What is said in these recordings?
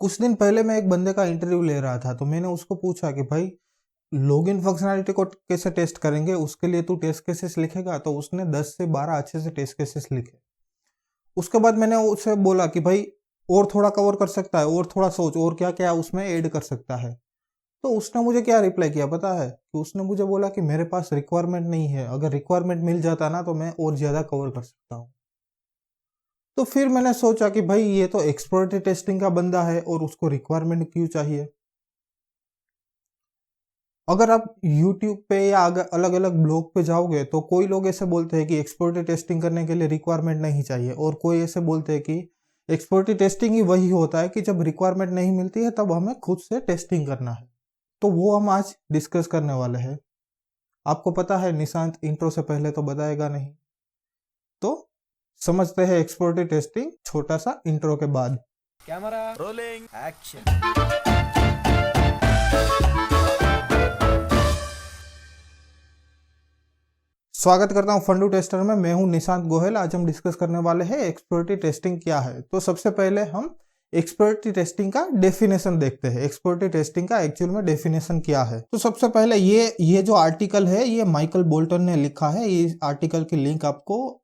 कुछ दिन पहले मैं एक बंदे का इंटरव्यू ले रहा था, तो मैंने उसको पूछा कि भाई लॉगिन फंक्शनैलिटी को कैसे टेस्ट करेंगे, उसके लिए तू टेस्ट केसेस लिखेगा? तो उसने 10 से 12 अच्छे से टेस्ट केसेस लिखे। उसके बाद मैंने उसे बोला कि भाई और थोड़ा कवर कर सकता है, और थोड़ा सोच, और क्या क्या उसमें ऐड कर सकता है। तो उसने मुझे क्या रिप्लाई किया पता है? कि उसने मुझे बोला कि मेरे पास रिक्वायरमेंट नहीं है, अगर रिक्वायरमेंट मिल जाता ना तो मैं और ज्यादा कवर कर सकता हूँ। तो फिर मैंने सोचा कि भाई ये तो एक्सप्लोरेटरी टेस्टिंग का बंदा है और उसको रिक्वायरमेंट क्यों चाहिए। अगर आप YouTube पे या अलग अलग ब्लॉग पे जाओगे तो कोई लोग ऐसे बोलते हैं कि एक्सप्लोरेटरी टेस्टिंग करने के लिए रिक्वायरमेंट नहीं चाहिए, और कोई ऐसे बोलते हैं कि एक्सप्लोरेटरी टेस्टिंग ही वही होता है कि जब रिक्वायरमेंट नहीं मिलती है तब हमें खुद से टेस्टिंग करना है। तो वो हम आज डिस्कस करने वाले हैं। आपको पता है निशांत इंट्रो से पहले तो बताएगा नहीं, तो समझते हैं एक्सप्लोरेटरी टेस्टिंग छोटा सा इंट्रो के बाद। Camera rolling action. स्वागत करता हूं फंडू टेस्टर में। मैं हूं निशांत गोयल। आज हम डिस्कस करने वाले हैं एक्सप्लोरेटरी टेस्टिंग क्या है। तो सबसे पहले हम एक्सप्लोरेटरी टेस्टिंग का डेफिनेशन देखते हैं। एक्सप्लोरेटरी टेस्टिंग का एक्चुअल में डेफिनेशन क्या है? तो सबसे पहले ये जो आर्टिकल है ये माइकल बोल्टन ने लिखा है। ये आर्टिकल की लिंक आपको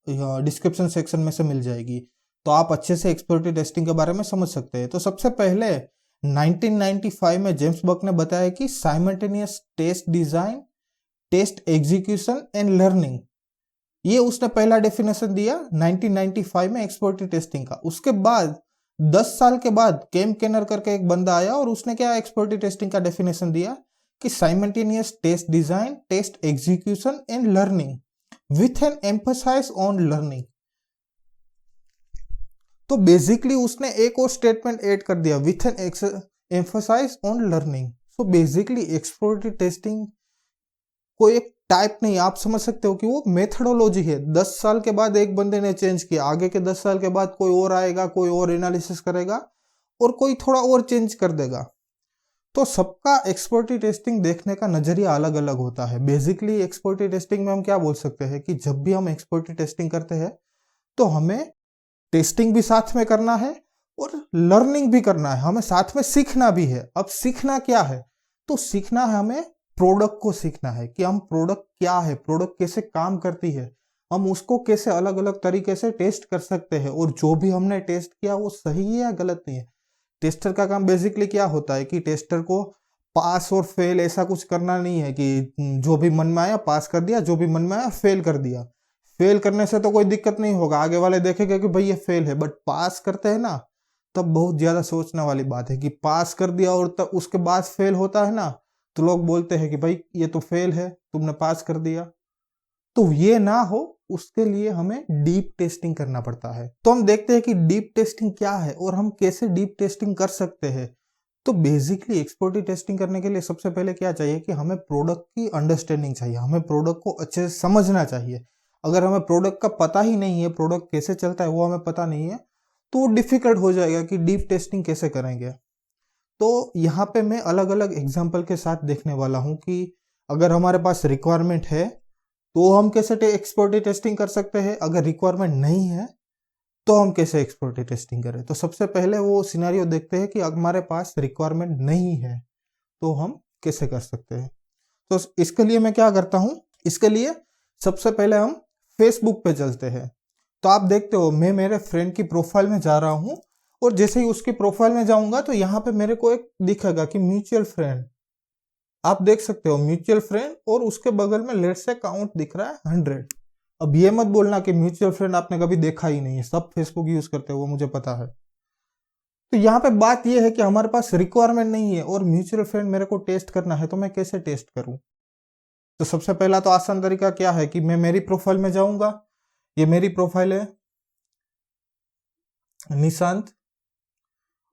डिस्क्रिप्शन सेक्शन में से मिल जाएगी, तो आप अच्छे से एक्सप्लोरेटरी टेस्टिंग के बारे में समझ सकते हैं। तो सबसे पहले 1995 में जेम्स बक ने बताया कि simultaneous test design, test execution and learning, ये उसने पहला डेफिनेशन दिया 1995 में एक्सप्लोरेटरी टेस्टिंग का। उसके बाद 10 साल के बाद केम केनर करके एक बंदा आया और उसने क्या एक्सप्लोरेटरी टेस्टिंग का डेफिनेशन दिया कि simultaneous test design, test execution and learning with an emphasise on learning. तो बेसिकली उसने एक और स्टेटमेंट ऐड कर दिया, with an emphasise on learning. So basically exploratory testing कोई एक टाइप नहीं, आप समझ सकते हो कि वो मेथडोलॉजी है। 10 साल के बाद एक बंदे ने चेंज किया, आगे के 10 साल के बाद कोई और आएगा, कोई और एनालिसिस करेगा और कोई थोड़ा और चेंज कर देगा। तो सबका एक्सप्लोरेटरी टेस्टिंग देखने का नजरिया अलग अलग होता है। बेसिकली एक्सप्लोरेटरी टेस्टिंग में हम क्या बोल सकते हैं कि जब भी हम एक्सप्लोरेटरी टेस्टिंग करते हैं तो हमें टेस्टिंग भी साथ में करना है और लर्निंग भी करना है, हमें साथ में सीखना भी है। अब सीखना क्या है? तो सीखना है हमें प्रोडक्ट को सीखना है कि हम प्रोडक्ट क्या है, प्रोडक्ट कैसे काम करती है, हम उसको कैसे अलग अलग तरीके से टेस्ट कर सकते हैं, और जो भी हमने टेस्ट किया वो सही है या गलत नहीं है। टेस्टर का काम बेसिकली क्या होता है कि टेस्टर को पास और फेल ऐसा कुछ करना नहीं है कि जो भी मन में आया पास कर दिया, जो भी मन में आया फेल कर दिया। फेल करने से तो कोई दिक्कत नहीं होगा, आगे वाले देखेंगे कि भाई ये फेल है, बट पास करते हैं ना तब बहुत ज्यादा सोचने वाली बात है कि पास कर दिया और तब उसके बाद फेल होता है ना, तो लोग बोलते हैं कि भाई ये तो फेल है, तुमने पास कर दिया। तो ये ना हो उसके लिए हमें डीप टेस्टिंग करना पड़ता है। तो हम देखते हैं कि डीप टेस्टिंग क्या है और हम कैसे डीप टेस्टिंग कर सकते हैं। तो बेसिकली एक्सप्लोरेटरी टेस्टिंग करने के लिए सबसे पहले क्या चाहिए कि हमें प्रोडक्ट की अंडरस्टैंडिंग चाहिए, हमें प्रोडक्ट को अच्छे से समझना चाहिए। अगर हमें प्रोडक्ट का पता ही नहीं है, प्रोडक्ट कैसे चलता है वो हमें पता नहीं है, तो डिफिकल्ट हो जाएगा कि डीप टेस्टिंग कैसे करेंगे। तो यहाँ पे मैं अलग अलग एग्जाम्पल के साथ देखने वाला हूँ कि अगर हमारे पास रिक्वायरमेंट है तो हम कैसे एक्सप्लोरेटरी टेस्टिंग कर सकते हैं, अगर रिक्वायरमेंट नहीं है तो हम कैसे एक्सप्लोरेटरी टेस्टिंग करें। तो सबसे पहले वो सिनेरियो देखते हैं कि हमारे पास रिक्वायरमेंट नहीं है तो हम कैसे कर सकते हैं। तो इसके लिए मैं क्या करता हूँ, इसके लिए सबसे पहले हम फेसबुक पे चलते हैं। तो आप देखते हो मैं मेरे फ्रेंड की प्रोफाइल में जा रहा हूँ, और जैसे ही उसकी प्रोफाइल में जाऊंगा तो यहाँ पे मेरे को एक दिखेगा कि म्यूचुअल फ्रेंड। आप देख सकते हो म्यूचुअल फ्रेंड, और उसके बगल में लेट्स से काउंट दिख रहा है 100। अब ये मत बोलना कि म्यूचुअल फ्रेंड आपने कभी देखा ही नहीं है, सब फेसबुक यूज करते हो वो मुझे पता है। तो यहाँ पे बात ये है कि हमारे पास रिक्वायरमेंट नहीं है और म्यूचुअल फ्रेंड मेरे को टेस्ट करना है, तो मैं कैसे टेस्ट करूं? तो सबसे पहला तो आसान तरीका क्या है कि मैं मेरी प्रोफाइल में जाऊंगा। ये मेरी प्रोफाइल है निशांत,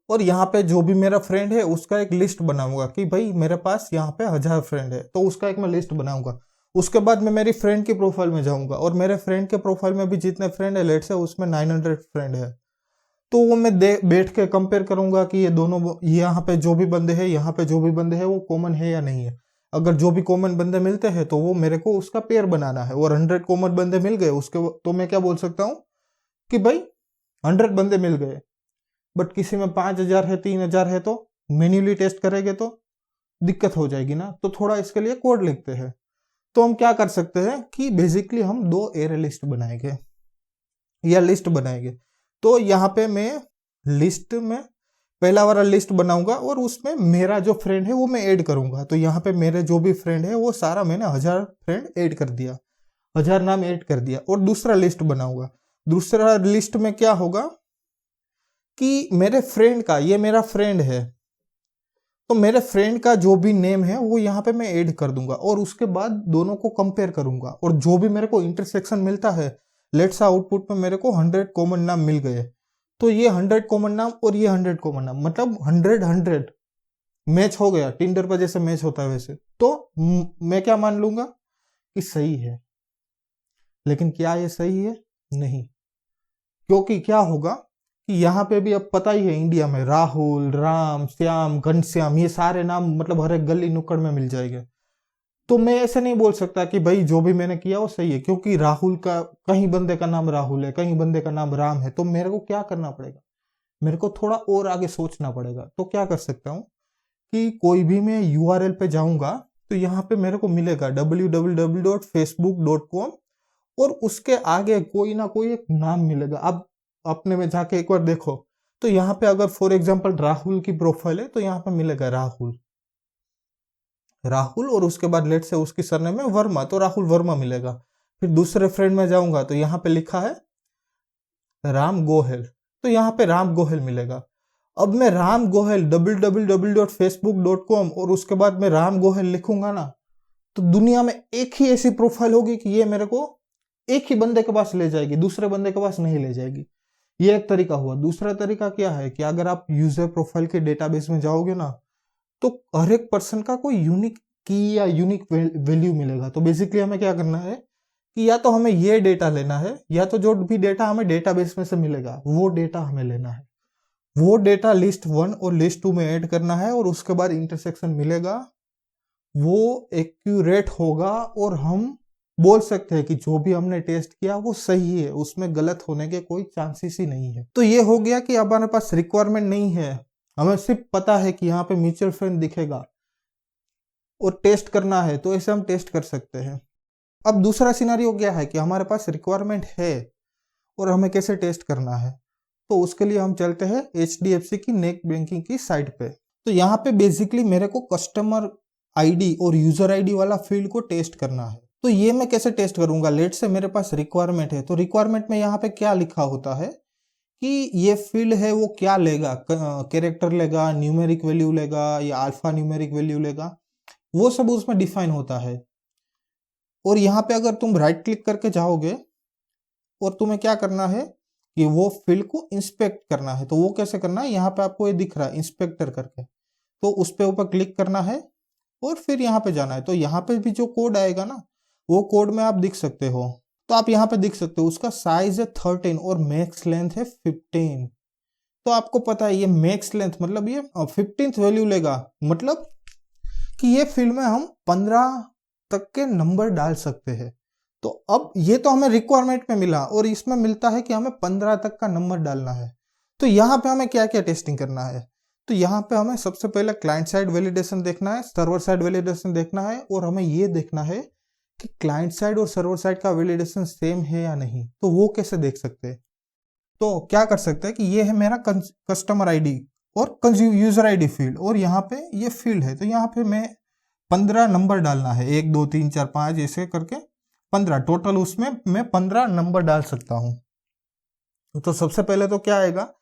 और यहाँ पे जो भी मेरा फ्रेंड है उसका एक लिस्ट बनाऊंगा कि भाई मेरे पास यहाँ पे 1000 फ्रेंड है, तो उसका एक मैं लिस्ट बनाऊंगा। उसके बाद मैं मेरी फ्रेंड की प्रोफाइल में जाऊंगा और मेरे फ्रेंड के प्रोफाइल में भी जितने फ्रेंड है लेट्स से उसमें 900 फ्रेंड है, तो वो मैं बैठ के कंपेयर करूंगा कि ये दोनों, यहाँ पे जो भी बंदे हैं यहाँ पे जो भी बंदे हैं वो कॉमन है या नहीं है। अगर जो भी कॉमन बंदे मिलते हैं तो वो मेरे को उसका पेयर बनाना है, और 100 कॉमन बंदे मिल गए उसके, तो मैं क्या बोल सकता हूँ कि भाई 100 बंदे मिल गए। बट किसी में 5,000 है, 3,000 है, तो मैन्युअली टेस्ट करेंगे तो दिक्कत हो जाएगी ना। तो थोड़ा इसके लिए कोड लिखते हैं। तो हम क्या कर सकते हैं कि बेसिकली हम 2 एरे लिस्ट बनाएंगे या लिस्ट बनाएंगे। तो यहाँ पे मैं लिस्ट में पहला वाला लिस्ट बनाऊंगा और उसमें मेरा जो फ्रेंड है वो मैं ऐड करूंगा। तो यहाँ पे मेरे जो भी फ्रेंड है वो सारा मैंने 1000 फ्रेंड ऐड कर दिया, 1000 नाम ऐड कर दिया। और दूसरा लिस्ट बनाऊंगा। दूसरा लिस्ट में क्या होगा कि मेरे फ्रेंड का, ये मेरा फ्रेंड है, तो मेरे फ्रेंड का जो भी नेम है वो यहाँ पे मैं ऐड कर दूंगा और उसके बाद दोनों को कंपेयर करूंगा। और जो भी मेरे को इंटरसेक्शन मिलता है, लेट्स आउटपुट में मेरे को 100 कॉमन नाम मिल गए, तो ये 100 कॉमन नाम और ये 100 कॉमन नाम, मतलब 100 मैच हो गया, टिंडर पर जैसे मैच होता है वैसे। तो मैं क्या मान लूंगा कि सही है। लेकिन क्या ये सही है? नहीं, क्योंकि क्या होगा कि यहाँ पे भी अब पता ही है, इंडिया में राहुल, राम, श्याम, घनश्याम, ये सारे नाम मतलब हर एक गली नुक्कड़ में मिल जाएंगे। तो मैं ऐसे नहीं बोल सकता कि भाई जो भी मैंने किया वो सही है, क्योंकि राहुल का कहीं बंदे का नाम राहुल है, कहीं बंदे का नाम राम है। तो मेरे को क्या करना पड़ेगा? मेरे को थोड़ा और आगे सोचना पड़ेगा। तो क्या कर सकता हूँ कि कोई भी मैं URL पे जाऊंगा तो यहाँ पे मेरे को मिलेगा www.facebook.com और उसके आगे कोई ना कोई एक नाम मिलेगा। अब अपने में जाके एक बार देखो तो यहाँ पे अगर फॉर एग्जांपल राहुल की प्रोफाइल है तो यहाँ पे मिलेगा राहुल, राहुल, और उसके बाद लेट से उसकी सरनेम है वर्मा, तो राहुल वर्मा मिलेगा। फिर दूसरे फ्रेंड में जाऊंगा तो यहाँ पे लिखा है राम गोहेल, तो यहाँ पे राम गोहेल मिलेगा। अब मैं राम गोहेल www.facebook.com और उसके बाद मैं राम गोहेल लिखूंगा ना, तो दुनिया में एक ही ऐसी प्रोफाइल होगी कि ये मेरे को एक ही बंदे के पास ले जाएगी, दूसरे बंदे के पास नहीं ले जाएगी। ये एक तरीका हुआ। दूसरा तरीका क्या है कि अगर आप यूजर प्रोफाइल के डेटाबेस में जाओगे ना, तो हर एक पर्सन का कोई यूनिक की या यूनिक वैल्यू मिलेगा। तो बेसिकली हमें क्या करना है कि या तो हमें ये डेटा लेना है, या तो जो भी डेटा हमें डेटाबेस में से मिलेगा वो डेटा हमें लेना है। वो डेटा लिस्ट 1 और लिस्ट 2 में ऐड करना है और उसके बाद इंटरसेक्शन मिलेगा, वो एक्यूरेट होगा और हम बोल सकते हैं कि जो भी हमने टेस्ट किया वो सही है, उसमें गलत होने के कोई चांसेस ही नहीं है। तो ये हो गया कि अब हमारे पास रिक्वायरमेंट नहीं है, हमें सिर्फ पता है कि यहाँ पे म्यूचुअल फंड दिखेगा और टेस्ट करना है, तो ऐसे हम टेस्ट कर सकते हैं। अब दूसरा सिनेरियो क्या है कि हमारे पास रिक्वायरमेंट है और हमें कैसे टेस्ट करना है। तो उसके लिए हम चलते हैं HDFC की नेट बैंकिंग की साइट पे। तो यहाँ पे बेसिकली मेरे को कस्टमर ID और यूजर ID वाला फील्ड को टेस्ट करना है। तो ये मैं कैसे टेस्ट करूंगा? लेट से मेरे पास रिक्वायरमेंट है, तो रिक्वायरमेंट में यहाँ पे क्या लिखा होता है कि ये फील्ड है वो क्या लेगा, कैरेक्टर लेगा, न्यूमेरिक वैल्यू लेगा या अल्फा न्यूमेरिक वैल्यू लेगा, वो सब उसमें डिफाइन होता है। और यहाँ पे अगर तुम राइट क्लिक करके जाओगे और तुम्हें क्या करना है कि वो फील्ड को इंस्पेक्ट करना है। तो वो कैसे करना है? यहाँ पे आपको ये दिख रहा है इंस्पेक्टर करके, तो उस पे ऊपर क्लिक करना है और फिर यहाँ पे जाना है। तो यहाँ पे भी जो कोड आएगा ना, वो कोड में आप दिख सकते हो। तो आप यहाँ पे देख सकते हो उसका साइज है 13 और मैक्स लेंथ है 15। तो आपको पता है ये मैक्स लेंथ मतलब ये 15th वैल्यू लेगा, मतलब कि ये फील्ड में हम 15 तक के नंबर डाल सकते हैं। तो अब ये तो हमें रिक्वायरमेंट में मिला और इसमें मिलता है कि हमें 15 तक का नंबर डालना है। तो यहाँ पे हमें क्या क्या टेस्टिंग करना है? तो यहाँ पे हमें सबसे पहले क्लाइंट साइड वैलिडेशन देखना है, सर्वर साइड वैलिडेशन देखना है, और हमें ये देखना है कि क्लाइंट साइड और सर्वर साइड का वैलिडेशन सेम है या नहीं। तो वो कैसे देख सकते हैं? तो क्या कर सकते हैं कि ये है मेरा कस्टमर ID और यूजर ID फील्ड, और यहाँ पे ये फील्ड है। तो यहाँ पे मैं 15 नंबर डालना है, 1 2 3 4 5 ऐसे करके 15 टोटल, उसमें मैं 15 नंबर डाल सकता हूँ। तो सबसे पहले तो क्या आएगा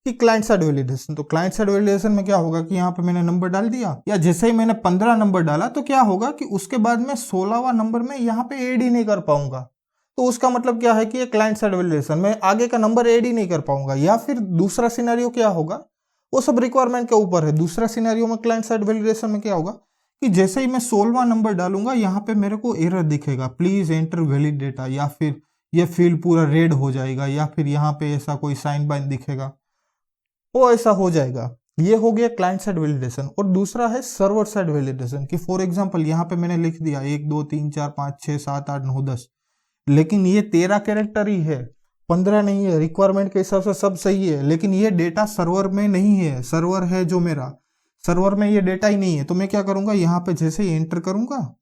कि क्लाइंट साइड वैलिडेशन। तो क्लाइंट साइड वैलिडेशन में क्या होगा कि यहाँ पे मैंने नंबर डाल दिया, या जैसे ही मैंने 15 नंबर डाला तो क्या होगा कि उसके बाद में 16वां नंबर में यहाँ पे ऐड ही नहीं कर पाऊंगा। तो उसका मतलब क्या है कि ये क्लाइंट साइड वैलिडेशन में आगे का नंबर ऐड ही नहीं कर पाऊंगा। या फिर दूसरा सिनेरियो क्या होगा, वो सब रिक्वायरमेंट के ऊपर है। दूसरा सिनेरियो में क्लाइंट साइड वैलिडेशन में क्या होगा कि जैसे ही मैं 16वां नंबर डालूंगा यहाँ पे मेरे को एरर दिखेगा, प्लीज एंटर वैलिड डेटा, या फिर ये फील्ड पूरा रेड हो जाएगा, या फिर यहाँ पे ऐसा कोई साइन बाइन दिखेगा, वो ऐसा हो जाएगा। ये हो गया क्लाइंट साइड वैलिडेशन। और दूसरा है सर्वर साइड वैलिडेशन कि फॉर एग्जांपल यहाँ पे मैंने लिख दिया 1 2 3 4 5 6 7 8 9 10, लेकिन ये 13 कैरेक्टर ही है। 15 नहीं है, रिक्वायरमेंट के हिसाब से सब सही है, लेकिन ये डेटा सर्वर में नहीं है। सर्वर है जो मेरा, सर्वर में ये डेटा ही नहीं है। तो मैं क्या करूंगा, यहाँ पे जैसे ही एंटर करूंगा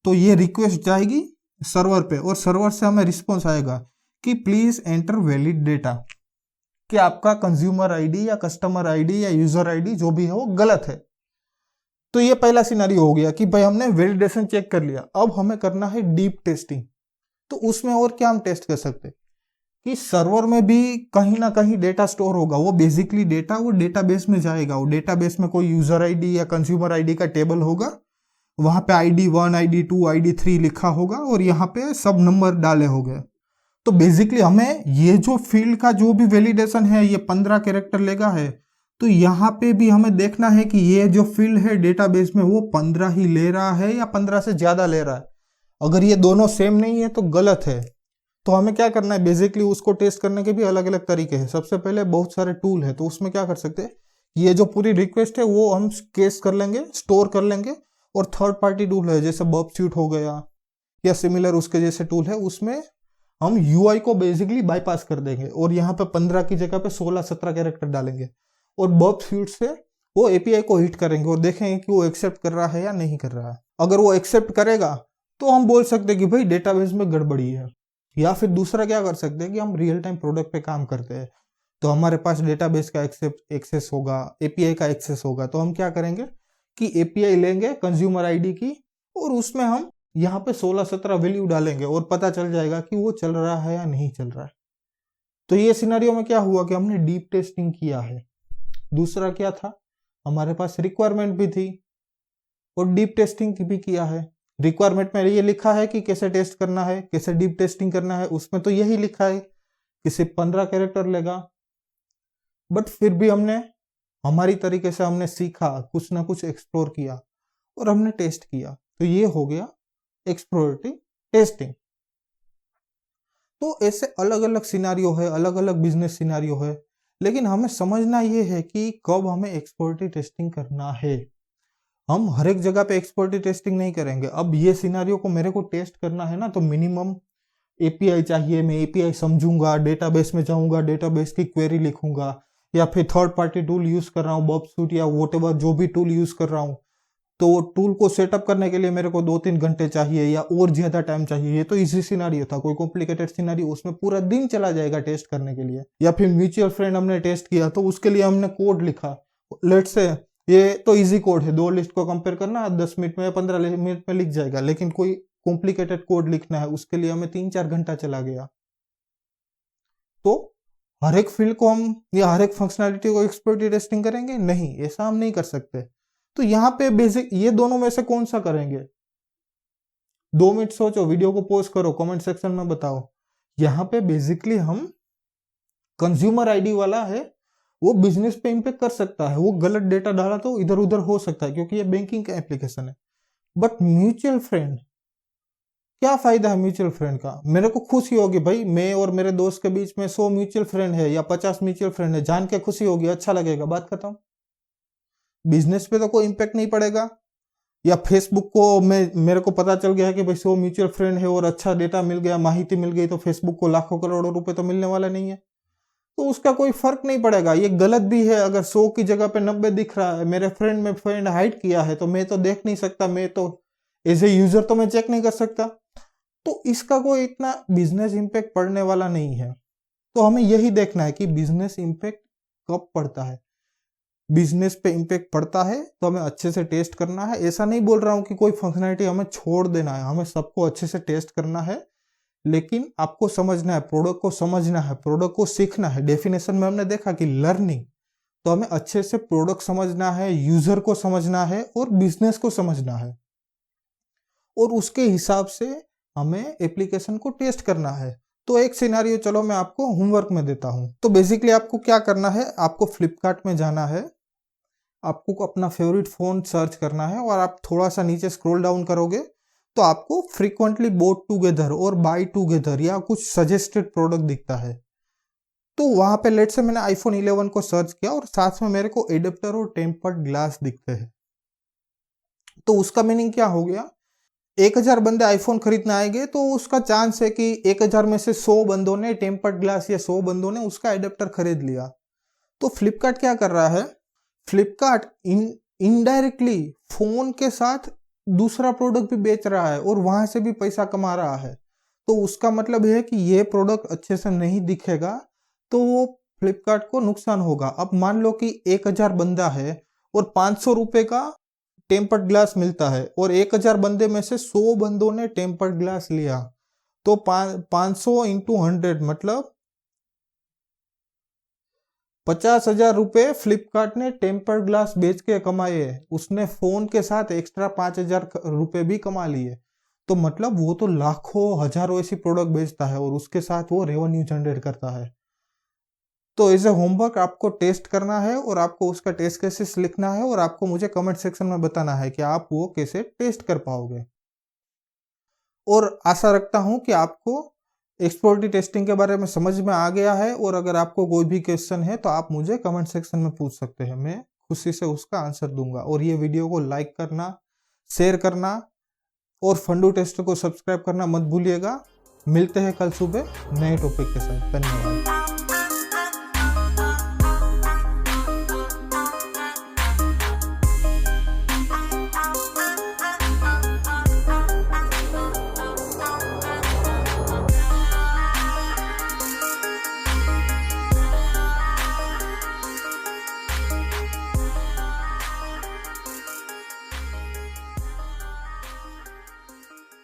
तो ये रिक्वेस्ट जाएगी सर्वर पे, और सर्वर से हमें रिस्पॉन्स आएगा कि प्लीज एंटर वैलिड डेटा, कि आपका कंज्यूमर आईडी या कस्टमर आईडी या यूजर आईडी जो भी है वो गलत है। तो ये पहला सिनेरियो हो गया कि भाई हमने वैलिडेशन चेक कर लिया। अब हमें करना है डीप टेस्टिंग। तो उसमें और क्या हम टेस्ट कर सकते हैं कि सर्वर में भी कहीं ना कहीं डेटा स्टोर होगा। वो बेसिकली डेटा वो डेटाबेस में जाएगा, वो डेटाबेस में कोई यूजर आईडी या कंज्यूमर आईडी का टेबल होगा, वहां पे ID1 ID2 ID3 लिखा होगा और यहाँ पे सब नंबर डाले होंगे। तो बेसिकली हमें ये जो फील्ड का जो भी वैलिडेशन है ये 15 कैरेक्टर लेगा है। तो यहाँ पे भी हमें देखना है कि ये जो फील्ड है डेटाबेस में वो 15 ही ले रहा है या 15 से ज्यादा ले रहा है। अगर ये दोनों सेम नहीं है तो गलत है। तो हमें क्या करना है, बेसिकली उसको टेस्ट करने के भी अलग अलग तरीके हैं। सबसे पहले बहुत सारे टूल है, तो उसमें क्या कर सकते हैं, ये जो पूरी रिक्वेस्ट है वो हम केस कर लेंगे, स्टोर कर लेंगे। और थर्ड पार्टी टूल है जैसे बर्बस्यूट हो गया या सिमिलर उसके जैसे टूल है, उसमें हम यूआई को बेसिकली बाईपास कर देंगे और यहाँ पे 15 की जगह पे 16-17 कैरेक्टर डालेंगे और बर्बस्यूट से वो एपीआई को हिट करेंगे और देखेंगे कि वो एक्सेप्ट कर रहा है या नहीं कर रहा है। अगर वो एक्सेप्ट करेगा तो हम बोल सकते हैं कि भाई डेटाबेस में गड़बड़ी है। या फिर दूसरा क्या कर सकते हैं कि हम रियल टाइम प्रोडक्ट पे काम करते हैं, तो हमारे पास डेटाबेस का एक्सेस होगा, एपीआई का एक्सेस होगा। तो हम क्या करेंगे कि एपीआई लेंगे कंज्यूमर आईडी की और उसमें हम यहाँ पे 16-17 वैल्यू डालेंगे और पता चल जाएगा कि वो चल रहा है या नहीं चल रहा है। तो ये सिनेरियो में क्या हुआ कि हमने डीप टेस्टिंग किया है। दूसरा क्या था, हमारे पास रिक्वायरमेंट भी थी और डीप टेस्टिंग भी किया है। रिक्वायरमेंट में ये लिखा है कि कैसे टेस्ट करना है, कैसे डीप टेस्टिंग करना है, उसमें तो यही लिखा है कि सिर्फ 15 कैरेक्टर लेगा। बट फिर भी हमने हमारी तरीके से हमने सीखा, कुछ ना कुछ एक्सप्लोर किया और हमने टेस्ट किया। तो ये हो गया एक्सप्लोरेटिव टेस्टिंग। तो ऐसे अलग अलग सिनारियो है, अलग अलग बिजनेस सिनारियो है, लेकिन हमें समझना ये है कि कब हमें एक्सप्लोरेटिव टेस्टिंग करना है। हम हर एक जगह पे एक्सप्लोरेटिव टेस्टिंग नहीं करेंगे। अब ये सिनारियो को मेरे को टेस्ट करना है ना, तो मिनिमम एपीआई चाहिए। मैं एपीआई समझूंगा, डेटाबेस में जाऊंगा, डेटाबेस की क्वेरी लिखूंगा, या फिर थर्ड पार्टी टूल यूज कर रहा हूँ, बर्बस्यूट या वॉटेवर जो भी टूल यूज कर रहा हूँ, तो वो टूल को सेटअप करने के लिए मेरे को 2-3 घंटे चाहिए या और ज्यादा टाइम चाहिए। ये तो इजी सिनारियो था। कोई कॉम्प्लिकेटेड सिनारियो उसमें पूरा दिन चला जाएगा टेस्ट करने के लिए। या फिर म्यूचुअल फ्रेंड हमने टेस्ट किया तो उसके लिए हमने कोड लिखा, लेट से ये तो इजी कोड है, 2 लिस्ट को कंपेयर करना 10 मिनट में या 15 मिनट में लिख जाएगा। लेकिन कोई कॉम्प्लिकेटेड कोड लिखना है उसके लिए हमें 3-4 घंटा चला गया। तो हर एक फील्ड को हम या हर एक फंक्शनैलिटी को एक्सप्लोरेटिव टेस्टिंग करेंगे? नहीं, ऐसा हम नहीं कर सकते। तो यहाँ पे बेसिक ये दोनों में से कौन सा करेंगे? 2 मिनट सोचो, वीडियो को पॉज करो, कमेंट सेक्शन में बताओ। यहाँ पे बेसिकली हम कंज्यूमर आईडी वाला है, वो बिजनेस पे इंपैक्ट कर सकता है। वो गलत डेटा डाला तो इधर उधर हो सकता है क्योंकि ये बैंकिंग का एप्लीकेशन है। बट म्यूचुअल फ्रेंड, क्या फायदा है म्यूचुअल फ्रेंड का? मेरे को खुशी होगी भाई, मैं और मेरे दोस्त के बीच में 100 म्यूचुअल फ्रेंड है या 50 म्यूचुअल फ्रेंड है, जान के खुशी होगी, अच्छा लगेगा, बात खत्म। बिजनेस पे तो कोई इंपैक्ट नहीं पड़ेगा। या फेसबुक को मेरे को पता चल गया कि भाई 100 म्यूचुअल फ्रेंड है और अच्छा डेटा मिल गया, माहिती मिल गई, तो फेसबुक को लाखों करोड़ों रुपए तो मिलने वाला नहीं है, तो उसका कोई फर्क नहीं पड़ेगा। ये गलत भी है। अगर 100 की जगह पे 90 दिख रहा है, मेरे फ्रेंड में फ्रेंड हाइड किया है, तो मैं तो देख नहीं सकता, मैं तो एज ए यूजर तो मैं चेक नहीं कर सकता। तो इसका कोई इतना बिजनेस इंपैक्ट पड़ने वाला नहीं है। तो हमें यही देखना है कि बिजनेस इंपैक्ट कब पड़ता है। बिजनेस पे इंपैक्ट पड़ता है तो हमें अच्छे से टेस्ट करना है। ऐसा नहीं बोल रहा हूं कि कोई फंक्शनैलिटी हमें छोड़ देना है, हमें सबको अच्छे से टेस्ट करना है। लेकिन आपको समझना है, प्रोडक्ट को समझना है, प्रोडक्ट को सीखना है। डेफिनेशन में हमने देखा कि लर्निंग, तो हमें अच्छे से प्रोडक्ट समझना है, यूजर को समझना है और बिजनेस को समझना है, और उसके हिसाब से हमें एप्लीकेशन को टेस्ट करना है। तो एक सिनेरियो चलो मैं आपको होमवर्क में देता हूं। तो बेसिकली आपको क्या करना है, आपको फ्लिपकार्ट में जाना है, आपको अपना फेवरेट फोन सर्च करना है और आप थोड़ा सा नीचे स्क्रॉल डाउन करोगे तो आपको फ्रीक्वेंटली बोट टुगेदर और बाय टुगेदर या कुछ सजेस्टेड प्रोडक्ट दिखता है। तो वहां पे लेट से मैंने आईफोन 11 को सर्च किया और साथ में मेरे को एडेप्टर और टेम्पर्ड ग्लास दिखते हैं। तो उसका मीनिंग क्या हो गया 1000 बंदे आईफोन खरीदने आएंगे तो उसका चांस है कि 1000 में से 100 बंदों ने टेम्पर्ड ग्लास या 100 बंदों ने उसका एडेप्टर खरीद लिया। तो फ्लिपकार्ट क्या कर रहा है, फ्लिपकार्ट इनडायरेक्टली फोन के साथ दूसरा प्रोडक्ट भी बेच रहा है और वहां से भी पैसा कमा रहा है। तो उसका मतलब है कि ये प्रोडक्ट अच्छे से नहीं दिखेगा तो वो फ्लिपकार्ट को नुकसान होगा। अब मान लो कि 1000 बंदा है और 500 रुपए का टेम्पर्ड ग्लास मिलता है और 1000 बंदे में से 100 बंदों ने टेम्पर्ड ग्लास लिया तो 500 इंटू 100 मतलब 50,000 रुपए फ्लिपकार्ट ने टेम्पर्ड ग्लास बेच के कमाए। उसने फोन के साथ एक्स्ट्रा 5,000 रुपए भी कमा लिए। तो मतलब वो तो लाखों हजारों ऐसी प्रोडक्ट बेचता है और उसके साथ वो रेवेन्यू जनरेट करता है। तो एज ए होमवर्क आपको टेस्ट करना है और आपको उसका टेस्ट केसेस लिखना है और आपको मुझे कमेंट सेक्शन में बताना है कि आप वो कैसे टेस्ट कर पाओगे। और आशा रखता हूं कि आपको एक्सप्लोरेटरी टेस्टिंग के बारे में समझ में आ गया है और अगर आपको कोई भी क्वेश्चन है तो आप मुझे कमेंट सेक्शन में पूछ सकते हैं, मैं खुशी से उसका आंसर दूंगा। और ये वीडियो को लाइक करना, शेयर करना और फंडू टेस्टर को सब्सक्राइब करना मत भूलिएगा। मिलते हैं कल सुबह नए टॉपिक के साथ। धन्यवाद।